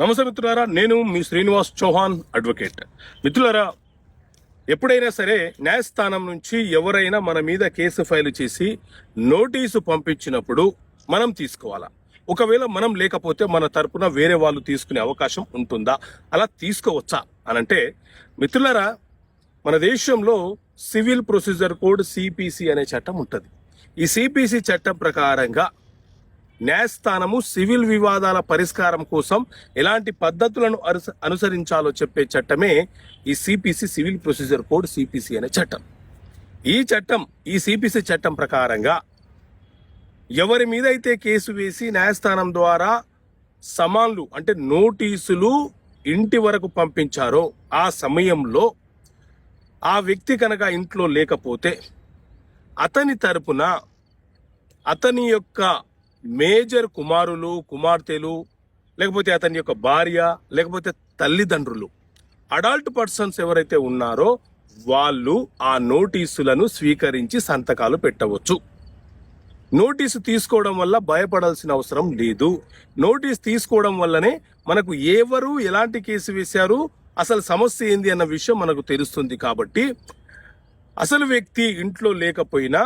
నమస్తే మిత్రులారా, నేను మీ శ్రీనివాస్ చౌహాన్ అడ్వకేట్. మిత్రులారా, ఎప్పుడైనా సరే న్యాయస్థానం నుంచి ఎవరైనా మన మీద కేసు ఫైల్ చేసి నోటీసు పంపించినప్పుడు మనం తీసుకోవాలా? ఒకవేళ మనం లేకపోతే మన తరపున వేరే వాళ్ళు తీసుకునే అవకాశం ఉంటుందా? అలా తీసుకోవచ్చా అనంటే, మిత్రులారా, మన దేశంలో సివిల్ ప్రొసీజర్ కోడ్ సిపిసి అనే చట్టం ఉంటుంది. ఈ సిపిసి చట్టం ప్రకారంగా న్యాయస్థానము సివిల్ వివాదాల పరిష్కారం కోసం ఎలాంటి పద్ధతులను అనుసరించాలో చెప్పే చట్టమే ఈ CPC, civil procedure code CPC అనే చట్టం. ఈ సిపిసి చట్టం ప్రకారంగా ఎవరి మీద అయితే కేసు వేసి న్యాయస్థానం ద్వారా సమాన్లు అంటే నోటీసులు ఇంటి వరకు పంపించారో ఆ సమయంలో ఆ వ్యక్తి కనుక ఇంట్లో లేకపోతే అతని తరపున అతని యొక్క మేజర్ కుమారులు, కుమార్తెలు, లేకపోతే అతని యొక్క భార్య, లేకపోతే తల్లిదండ్రులు, అడల్ట్ పర్సన్స్ ఎవరైతే ఉన్నారో వాళ్ళు ఆ నోటీసులను స్వీకరించి సంతకాలు పెట్టవచ్చు. నోటీసు తీసుకోవడం వల్ల భయపడాల్సిన అవసరం లేదు. నోటీస్ తీసుకోవడం వల్లనే మనకు ఎవరు ఎలాంటి కేసు వేశారు, అసలు సమస్య ఏంది అన్న విషయం మనకు తెలుస్తుంది. కాబట్టి అసలు వ్యక్తి ఇంట్లో లేకపోయినా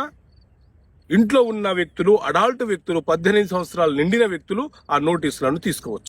ఇంట్లో ఉన్న వ్యక్తులు, అడల్ట్ వ్యక్తులు, 18 సంవత్సరాలు నిండిన వ్యక్తులు ఆ నోటీసులను తీసుకోవచ్చు.